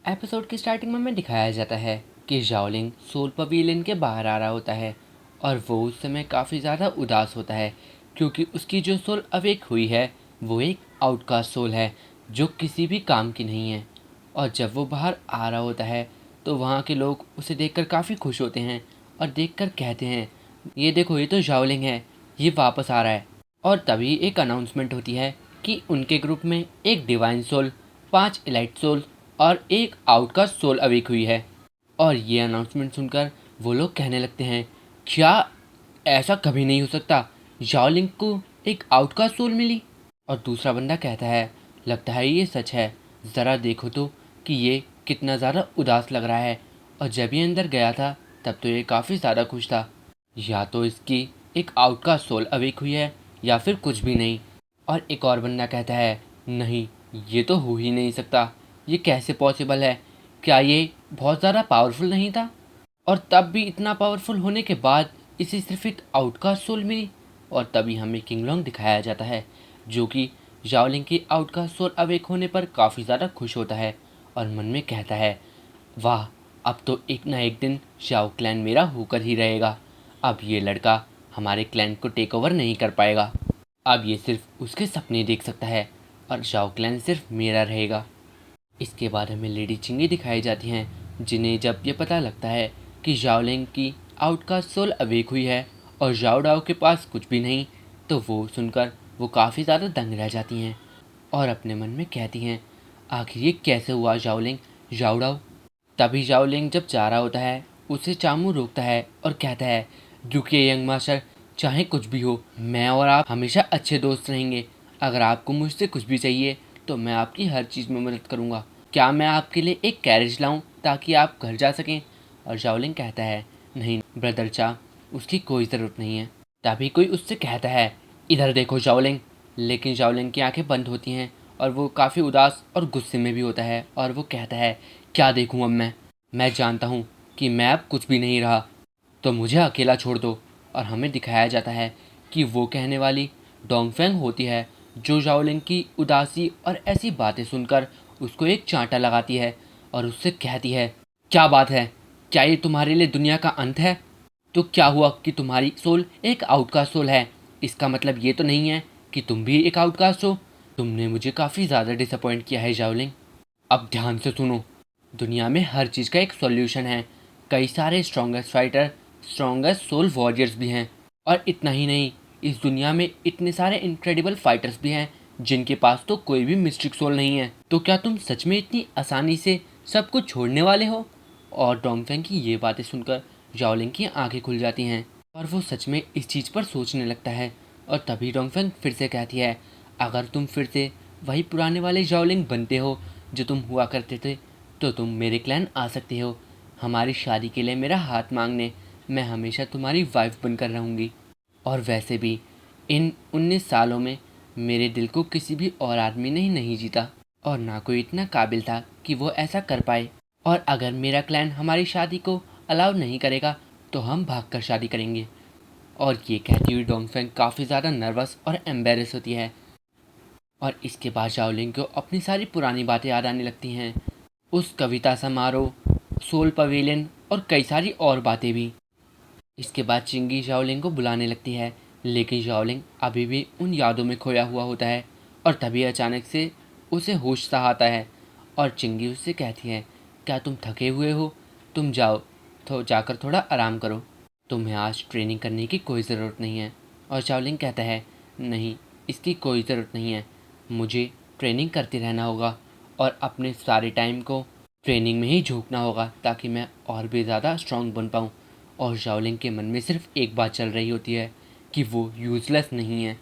Episode की starting में हमें दिखाया जाता है कि जाओलिंग सोल पवेलियन के बाहर आ रहा होता है और वो उस समय काफ़ी ज़्यादा उदास होता है क्योंकि उसकी जो सोल अवेक हुई है वो एक आउटकास्ट सोल है जो किसी भी काम की नहीं है। और जब वो बाहर आ रहा होता है तो वहाँ के लोग उसे देखकर काफ़ी खुश होते हैं और देखकर कहते हैं, ये देखो, ये तो जाओलिंग है, ये वापस आ रहा है। और तभी एक अनाउंसमेंट होती है कि उनके ग्रुप में एक डिवाइन सोल, 5 इलाइट सोल और एक आउटकास्ट सोल अवेक हुई है। और ये अनाउंसमेंट सुनकर वो लोग कहने लगते हैं, क्या ऐसा कभी नहीं हो सकता, जाओलिंग को एक आउटकास्ट सोल मिली। और दूसरा बंदा कहता है, लगता है ये सच है, ज़रा देखो तो कि ये कितना ज़्यादा उदास लग रहा है। और जब ये अंदर गया था तब तो ये काफ़ी ज़्यादा खुश था, या तो इसकी एक आउटकास्ट सोल अवेक हुई है या फिर कुछ भी नहीं। और एक और बंदा कहता है, नहीं, ये तो हो ही नहीं सकता, ये कैसे पॉसिबल है, क्या ये बहुत ज़्यादा पावरफुल नहीं था? और तब भी इतना पावरफुल होने के बाद इसे सिर्फ एक आउटकास्ट सोल मिली। और तभी हमें किंगलोंग दिखाया जाता है जो कि जाओलिंग की आउटकास्ट सोल अवेक होने पर काफ़ी ज़्यादा खुश होता है और मन में कहता है, वाह, अब तो एक ना एक दिन शाओ क्लैन मेरा होकर ही रहेगा। अब ये लड़का हमारे क्लैन को टेक ओवर नहीं कर पाएगा। अब ये सिर्फ उसके सपने देख सकता है और शाओ क्लैन सिर्फ मेरा रहेगा। इसके बाद हमें लेडी चिंगी दिखाई जाती हैं जिन्हें जब ये पता लगता है कि जाओलिंग की आउटकास्ट सोल अवेक हुई है और जाओ डाओ के पास कुछ भी नहीं, तो वो सुनकर वो काफ़ी ज़्यादा दंग रह जाती हैं और अपने मन में कहती हैं, आखिर ये कैसे हुआ जाओलिंग, जाओ डाओ। तभी जाओलिंग जब जा रहा होता है उसे चामू रोकता है और कहता है, रुकिए यंग मास्टर, चाहे कुछ भी हो मैं और आप हमेशा अच्छे दोस्त रहेंगे। अगर आपको मुझसे कुछ भी चाहिए तो मैं आपकी हर चीज़ में मदद करूँगा। क्या मैं आपके लिए एक कैरेज लाऊं ताकि आप घर जा सकें? और जाओलिंग कहता है, नहीं ब्रदर चा, उसकी कोई ज़रूरत नहीं है। तभी कोई उससे कहता है, इधर देखो जाओलिंग। लेकिन जाओलिंग की आंखें बंद होती हैं और वो काफ़ी उदास और गुस्से में भी होता है और वो कहता है, क्या देखूं अब मैं जानता हूँ कि मैं अब कुछ भी नहीं रहा, तो मुझे अकेला छोड़ दो। और हमें दिखाया जाता है कि वो कहने वाली डोंगफेंग होती है जो जाओलिंग की उदासी और ऐसी बातें सुनकर उसको एक चांटा लगाती है और उससे कहती है, क्या बात है, क्या ये तुम्हारे लिए दुनिया का अंत है? तो क्या हुआ कि तुम्हारी सोल एक आउटकास्ट सोल है, इसका मतलब ये तो नहीं है कि तुम भी एक आउटकास्ट हो। तुमने मुझे काफ़ी ज़्यादा डिसअपॉइंट किया है जाओलिंग। अब ध्यान से सुनो, दुनिया में हर चीज़ का एक सॉल्यूशन है। कई सारे strongest fighter, strongest soul warriors भी हैं। और इतना ही नहीं, इस दुनिया में इतने सारे इनक्रेडिबल फाइटर्स भी हैं जिनके पास तो कोई भी मिस्टिक सोल नहीं है। तो क्या तुम सच में इतनी आसानी से सब कुछ छोड़ने वाले हो? और डोंगफेंग की ये बातें सुनकर जाओलिंग की आंखें खुल जाती हैं और वो सच में इस चीज़ पर सोचने लगता है। और तभी डोंगफेंग फिर से कहती है, अगर तुम फिर से वही पुराने वाले जाओलिंग बनते हो जो तुम हुआ करते थे तो तुम मेरे क्लैन आ सकते हो। हमारी शादी के लिए मेरा हाथ मांगने, मैं हमेशा तुम्हारी वाइफ बनकर रहूँगी। और वैसे भी इन 19 सालों में मेरे दिल को किसी भी और आदमी ने नहीं जीता और ना कोई इतना काबिल था कि वो ऐसा कर पाए। और अगर मेरा क्लैन हमारी शादी को अलाउ नहीं करेगा तो हम भागकर शादी करेंगे। और ये कहती हुई डोंगफेंग काफ़ी ज़्यादा नर्वस और एम्बेरस होती है। और इसके बाद जाओलिंग को अपनी सारी पुरानी बातें याद आने लगती हैं, उस कविता समारोह, सोल पवेलियन और कई सारी और बातें भी। इसके बाद चिंगी जाओलिंग को बुलाने लगती है लेकिन जाओलिंग अभी भी उन यादों में खोया हुआ होता है। और तभी अचानक से उसे होश सा आता है और चिंगी उससे कहती है, क्या तुम थके हुए हो? तुम जाओ तो जाकर थोड़ा आराम करो, तुम्हें आज ट्रेनिंग करने की कोई ज़रूरत नहीं है। और जाओलिंग कहता है, नहीं, इसकी कोई ज़रूरत नहीं है, मुझे ट्रेनिंग करते रहना होगा और अपने सारे टाइम को ट्रेनिंग में ही झोंकना होगा ताकि मैं और भी ज़्यादा स्ट्रांग बन पाऊँ। और जाओलिंग के मन में सिर्फ एक बात चल रही होती है कि वो यूज़लेस नहीं है।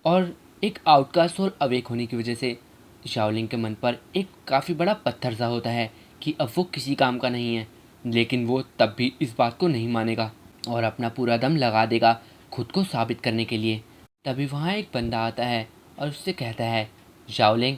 और एक आउटकास्ट सोल अवेक होने की वजह से जाओलिंग के मन पर एक काफ़ी बड़ा पत्थर सा होता है कि अब वो किसी काम का नहीं है। लेकिन वो तब भी इस बात को नहीं मानेगा और अपना पूरा दम लगा देगा खुद को साबित करने के लिए। तभी वहाँ एक बंदा आता है और उससे कहता है, जाओलिंग,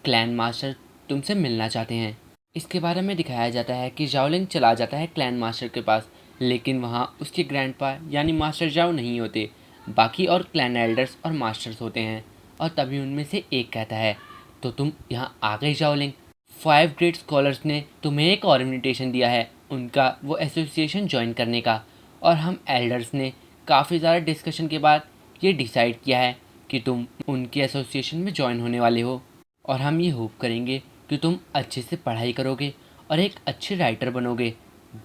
क्लैन मास्टर तुमसे मिलना चाहते हैं। इसके बारे में दिखाया जाता है कि जाओलिंग चला जाता है क्लैन मास्टर के पास, लेकिन वहाँ उसके ग्रैंडपा यानी मास्टर जाओ नहीं होते, बाकी और क्लैन एल्डर्स और मास्टर्स होते हैं। और तभी उनमें से एक कहता है, तो तुम यहाँ आ गए जाओलिंग, 5 ग्रेट स्कॉलर्स ने तुम्हें एक और इनविटेशन दिया है उनका वो एसोसिएशन ज्वाइन करने का, और हम एल्डर्स ने काफ़ी ज़्यादा डिस्कशन के बाद ये डिसाइड किया है कि तुम उनके एसोसिएशन में ज्वाइन होने वाले हो। और हम ये होप करेंगे कि तुम अच्छे से पढ़ाई करोगे और एक अच्छे राइटर बनोगे,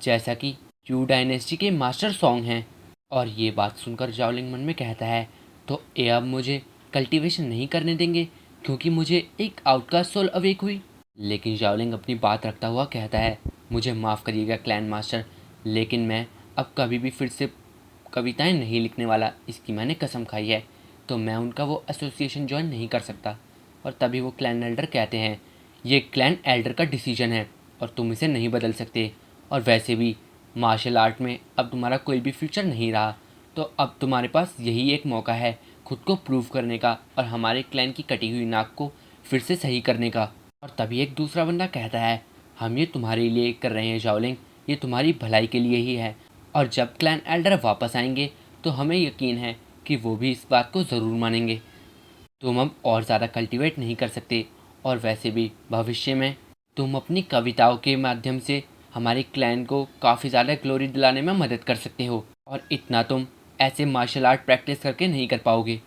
जैसा कि यू डायनेस्टी के मास्टर सॉन्ग हैं। और ये बात सुनकर जाओलिंग मन में कहता है, तो ये अब मुझे कल्टीवेशन नहीं करने देंगे क्योंकि मुझे एक आउटकास्ट सोल अवेक हुई। लेकिन जाओलिंग अपनी बात रखता हुआ कहता है, मुझे माफ़ करिएगा क्लैन मास्टर, लेकिन मैं अब कभी भी फिर से कविताएं नहीं लिखने वाला, इसकी मैंने कसम खाई है। तो मैं उनका वो एसोसिएशन ज्वाइन नहीं कर सकता। और तभी वो क्लैन एल्डर कहते हैं, ये क्लैन एल्डर का डिसीजन है और तुम इसे नहीं बदल सकते। और वैसे भी मार्शल आर्ट में अब तुम्हारा कोई भी फ्यूचर नहीं रहा, तो अब तुम्हारे पास यही एक मौका है खुद को प्रूव करने का और हमारे क्लैन की कटी हुई नाक को फिर से सही करने का। और तभी एक दूसरा बंदा कहता है, हम ये तुम्हारे लिए कर रहे हैं जाओलिंग, ये तुम्हारी भलाई के लिए ही है। और जब क्लैन एल्डर वापस आएंगे तो हमें यकीन है कि वो भी इस बात को ज़रूर मानेंगे। तुम अब और ज़्यादा कल्टीवेट नहीं कर सकते, और वैसे भी भविष्य में तुम अपनी कविताओं के माध्यम से हमारे क्लैन को काफ़ी ज़्यादा ग्लोरी दिलाने में मदद कर सकते हो, और इतना तुम ऐसे मार्शल आर्ट प्रैक्टिस करके नहीं कर पाओगे।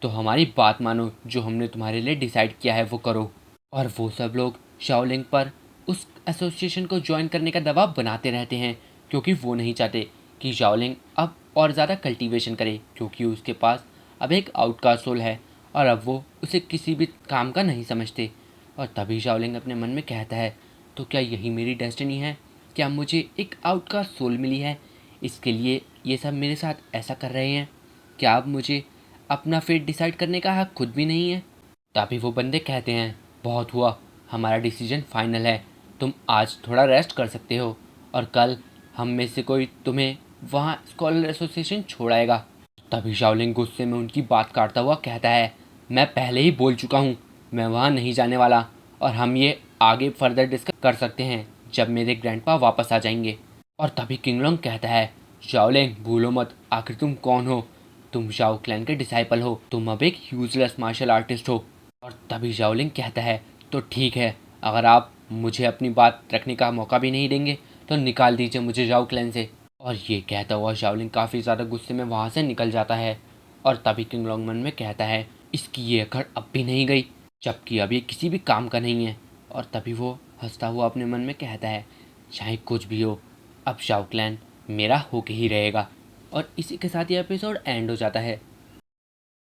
तो हमारी बात मानो, जो हमने तुम्हारे लिए डिसाइड किया है वो करो। और वो सब लोग शाओलिंग पर उस एसोसिएशन को ज्वाइन करने का दबाव बनाते रहते हैं, क्योंकि वो नहीं चाहते कि शाओलिंग अब और ज़्यादा कल्टीवेशन करे, क्योंकि उसके पास अब एक आउटकास्ट सोल है और अब वो उसे किसी भी काम का नहीं समझते। और तभी शाओलिंग अपने मन में कहता है, तो क्या यही मेरी डेस्टिनी है? क्या मुझे एक आउटकास्ट सोल मिली है, इसके लिए ये सब मेरे साथ ऐसा कर रहे हैं? क्या अब मुझे अपना फेट डिसाइड करने का हक खुद भी नहीं है? तभी वो बंदे कहते हैं, बहुत हुआ, हमारा डिसीजन फाइनल है, तुम आज थोड़ा रेस्ट कर सकते हो और कल हम में से कोई तुम्हें वहाँ स्कॉलर एसोसिएशन छोड़ाएगा। तभी शाओलिंग गुस्से में उनकी बात काटता हुआ कहता है, मैं पहले ही बोल चुका हूँ, मैं वहाँ नहीं जाने वाला, और हम ये आगे फर्दर डिस्कस कर सकते हैं जब मेरे ग्रैंडपा वापस आ जाएंगे। और तभी किंगलोंग कहता है, शाओलिंग भूलो मत, आखिर तुम कौन हो? तुम शाओ क्लैन के डिसाइपल हो, तुम अब एक यूजलेस मार्शल आर्टिस्ट हो। और तभी शाओलिंग कहता है, तो ठीक है, अगर आप मुझे अपनी बात रखने का मौका भी नहीं देंगे तो निकाल दीजिए मुझे जाओ क्लैन से। और ये कहता हुआ शाओलिंग काफ़ी ज़्यादा गुस्से में वहाँ से निकल जाता है। और तभी किंगलोंग मन में कहता है, इसकी ये अकड़ अब भी नहीं गई, जबकि अब ये किसी भी काम का नहीं है। और तभी वो हंसता हुआ अपने मन में कहता है, चाहे कुछ भी हो, अब शाओ क्लैन मेरा होके ही रहेगा। और इसी के साथ ये एपिसोड एंड हो जाता है।